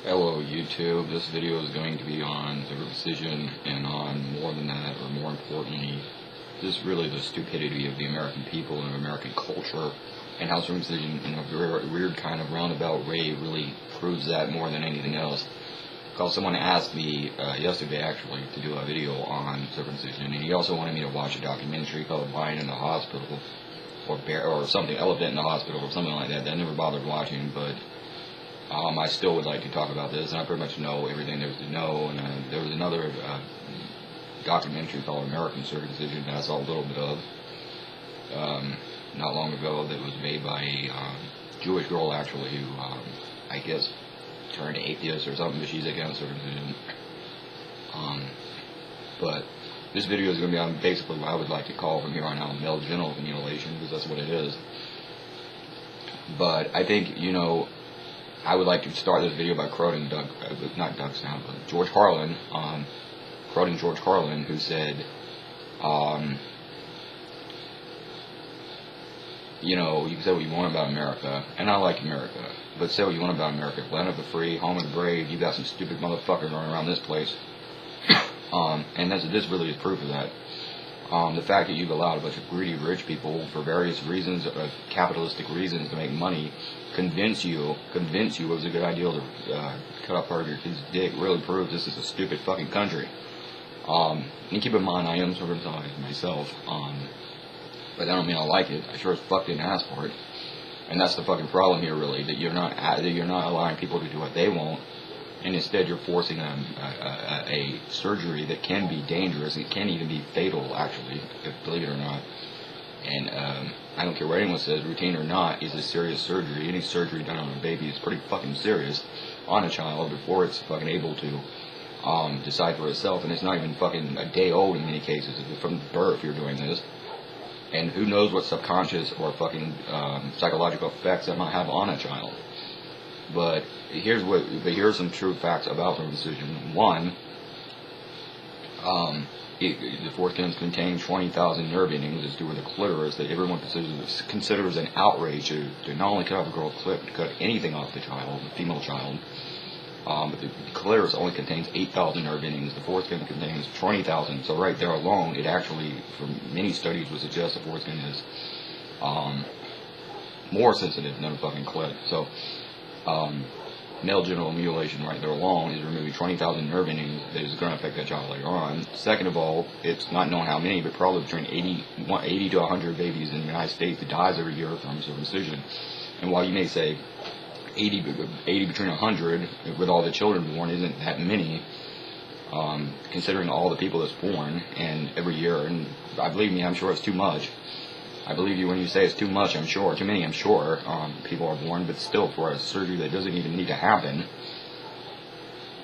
Hello YouTube, this video is going to be on circumcision and on more than that, or more importantly, just really the stupidity of the American people and American culture, and how circumcision in a very weird kind of roundabout way really proves that more than anything else. Because someone asked me yesterday actually to do a video on circumcision, and he also wanted me to watch a documentary called Lion in the Hospital, or Bear, or something, Elephant in the Hospital, or something like that I never bothered watching, but I still would like to talk about this, and I pretty much know everything there is to know. And there was another documentary called American Circumcision that I saw a little bit of not long ago, that was made by a Jewish girl actually, who I guess turned atheist or something, but she's against circumcision. But this video is going to be on basically what I would like to call from here on out male genital mutilation, because that's what it is. But I think, you know, I would like to start this video by quoting George Carlin, quoting George Carlin, who said, you know, you can say what you want about America, and I like America, but say what you want about America. Land of the free, home of the brave, you got some stupid motherfuckers running around this place. And this really is proof of that. The fact that you've allowed a bunch of greedy rich people, for various reasons, capitalistic reasons, to make money, convince you it was a good idea to cut off part of your kid's dick, really proves this is a stupid fucking country. And keep in mind, I am circumcised myself, but that don't mean I like it. I sure as fuck didn't ask for it, and that's the fucking problem here, really, that you're not allowing people to do what they want, and instead you're forcing a surgery that can be dangerous. It can even be fatal, actually, believe it or not. And I don't care what anyone says, routine or not, is a serious surgery. Any surgery done on a baby is pretty fucking serious on a child before it's fucking able to decide for itself. And it's not even fucking a day old in many cases. From birth you're doing this. And who knows what subconscious or fucking psychological effects that might have on a child. But here's some true facts about circumcision. One, the foreskin contains 20,000 nerve endings as do with the clitoris that everyone considers an outrage to not only cut off a girl's clit, but to cut anything off the child, the female child. But the clitoris only contains 8,000 nerve endings. The foreskin contains 20,000. So right there alone, it actually, from many studies, would suggest the foreskin is more sensitive than a fucking clit. So male genital mutilation right there alone is removing 20,000 nerve endings that is going to affect that child later on. Second of all, it's not known how many, but probably between 80 to 100 babies in the United States that dies every year from circumcision. And while you may say 80 between 100 with all the children born isn't that many, considering all the people that's born and every year, and I believe me, I'm sure it's too much. I believe you when you say it's too much, I'm sure. Too many, I'm sure, people are born, but still for a surgery that doesn't even need to happen,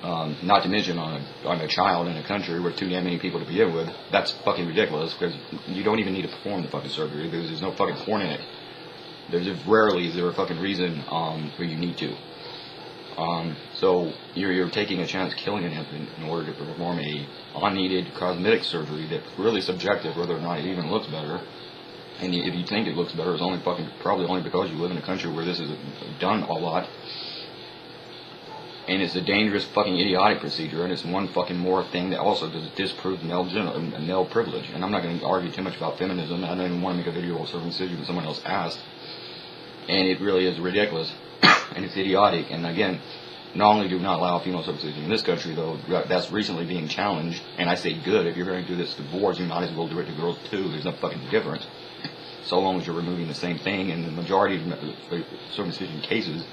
not to mention on a child in a country where too damn many people to begin with, that's fucking ridiculous, because you don't even need to perform the fucking surgery, because there's no fucking point in it. Rarely is there a fucking reason where you need to. So you're taking a chance killing an infant in order to perform a unneeded cosmetic surgery that's really subjective whether or not it even looks better. And if you think it looks better, it's probably only because you live in a country where this is done a lot. And it's a dangerous fucking idiotic procedure, and it's one fucking more thing that also disproves male privilege. And I'm not going to argue too much about feminism. I don't even want to make a video on circumcision when someone else asked. And it really is ridiculous, and it's idiotic. And again, not only do we not allow female circumcision in this country, though, that's recently being challenged. And I say good, if you're going to do this to boys, you might as well do it to girls too. There's no fucking difference. So long as you're removing the same thing. And the majority of circumcision cases,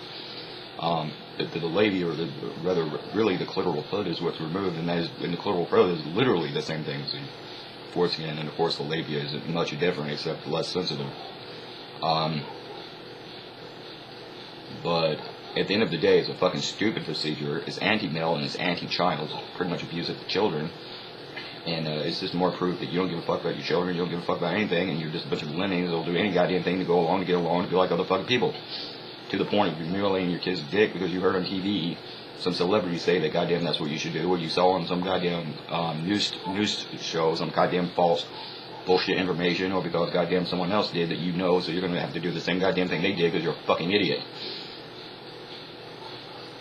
the labia, or really the clitoral hood is what's removed, and the clitoral hood is literally the same thing as the foreskin, and of course the labia isn't much different except less sensitive. But at the end of the day, it's a fucking stupid procedure. It's anti-male and it's anti-child. It's pretty much abusive to children. And it's just more proof that you don't give a fuck about your children, you don't give a fuck about anything, and you're just a bunch of lemmings that'll do any goddamn thing to go along, to get along, to be like other fucking people. To the point of you mutilating your kid's dick because you heard on TV some celebrity say that goddamn that's what you should do, or you saw on some goddamn news show some goddamn false bullshit information, or because goddamn someone else did that you know, so you're going to have to do the same goddamn thing they did because you're a fucking idiot.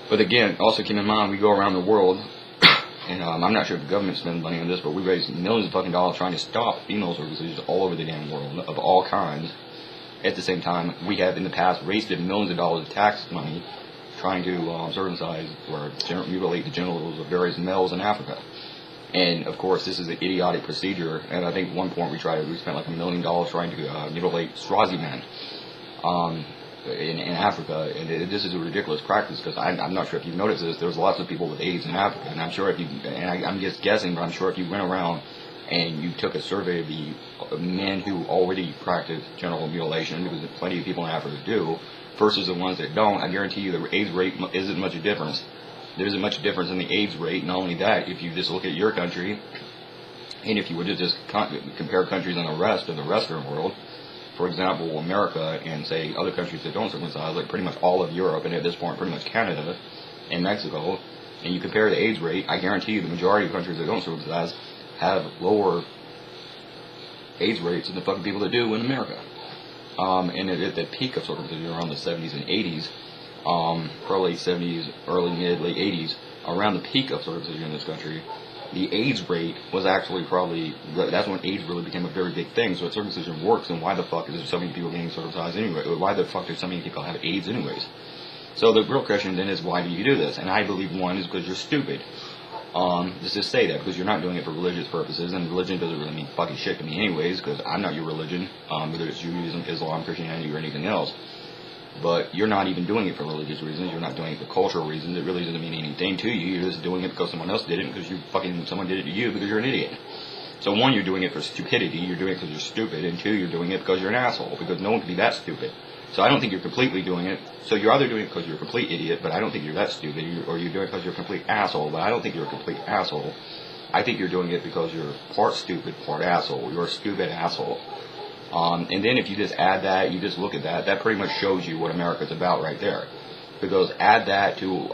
But again, also keep in mind, we go around the world, and I'm not sure if the government spends money on this, but we raise millions of fucking dollars trying to stop female circumcision all over the damn world, of all kinds. At the same time, we have in the past wasted millions of dollars of tax money trying to circumcise or mutilate the genitals of various males in Africa. And of course, this is an idiotic procedure. And I think at one point we spent like $1 million trying to mutilate Swaziland in Africa. And this is a ridiculous practice because I'm not sure if you've noticed this. There's lots of people with AIDS in Africa, and I'm sure if you, and I'm just guessing, but I'm sure if you went around and you took a survey of the men who already practice genital mutilation, because plenty of people in Africa do, versus the ones that don't, I guarantee you the AIDS rate isn't much a difference. There isn't much difference in the AIDS rate. Not only that, if you just look at your country, and if you were to just compare countries in the rest of the Western world, for example, America and say other countries that don't circumcise, like pretty much all of Europe, and at this point pretty much Canada and Mexico, and you compare the AIDS rate, I guarantee you the majority of countries that don't circumcise have lower AIDS rates than the fucking people that do in America. And at the peak of circumcision around the 70s and 80s, probably late 70s, early mid, late 80s, around the peak of circumcision in this country, the AIDS rate was actually probably, that's when AIDS really became a very big thing. So if circumcision works, then why the fuck is there so many people getting circumcised anyway? Why the fuck do so many people have AIDS anyways? So the real question then is, why do you do this? And I believe one is because you're stupid. Just say that, because you're not doing it for religious purposes, and religion doesn't really mean fucking shit to me anyways, because I'm not your religion, whether it's Judaism, Islam, Christianity, or anything else. But you're not even doing it for religious reasons, you're not doing it for cultural reasons, it really doesn't mean anything to you, you're just doing it because someone else did it, because someone did it to you because you're an idiot. So one, you're doing it for stupidity, you're doing it because you're stupid, and two, you're doing it because you're an asshole, because no one can be that stupid. So I don't think you're completely doing it. So you're either doing it because you're a complete idiot, but I don't think you're that stupid, or you're doing it because you're a complete asshole, but I don't think you're a complete asshole. I think you're doing it because you're part stupid, part asshole. You're a stupid asshole. And then if you just add that, you just look at that, that pretty much shows you what America's about right there. Because add that to,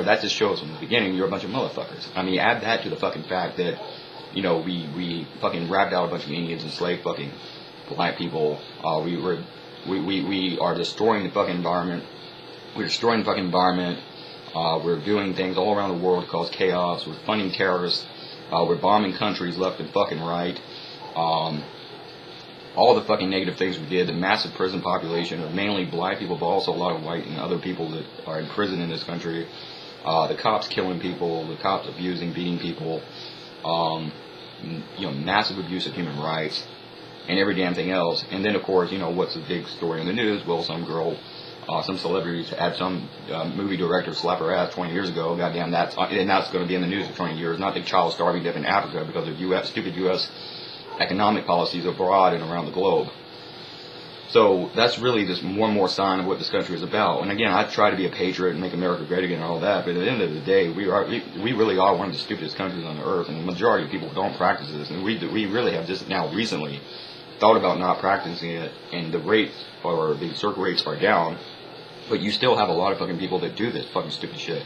that just shows from the beginning you're a bunch of motherfuckers. I mean, add that to the fucking fact that, we fucking rapped out a bunch of Indians and slave fucking black people. We are destroying the fucking environment. We're destroying the fucking environment. We're doing things all around the world to cause chaos. We're funding terrorists. We're bombing countries left and fucking right. All the fucking negative things we did. The massive prison population of mainly black people, but also a lot of white and other people that are in prison in this country. The cops killing people. The cops abusing, beating people. Massive abuse of human rights. And every damn thing else. And then, of course, what's the big story in the news? Well, some girl, some celebrities had some movie director slap her ass 20 years ago. Goddamn, that's going to be in the news for 20 years. Not the child starving death in Africa because of stupid U.S. economic policies abroad and around the globe. So that's really just more and more sign of what this country is about. And again, I try to be a patriot and make America great again and all that, but at the end of the day, we really are one of the stupidest countries on the earth, and the majority of people don't practice this. And we really have just now recently thought about not practicing it, and the rates, or the circle rates, are down, but you still have a lot of fucking people that do this fucking stupid shit.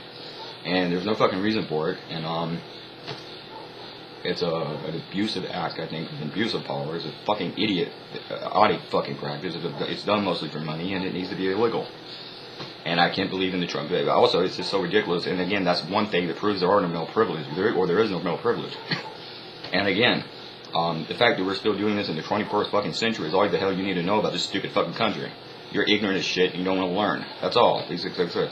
And there's no fucking reason for it, and it's an abusive act, I think, an abuse of power. It's a fucking idiotic fucking practice. It's done mostly for money, and it needs to be illegal. And I can't believe in the Trump. Also, it's just so ridiculous. And again, that's one thing that proves there are no male privilege, or there is no male privilege. And again, the fact that we're still doing this in the 21st fucking century is all the hell you need to know about this stupid fucking country. You're ignorant as shit and you don't want to learn. That's all. 666.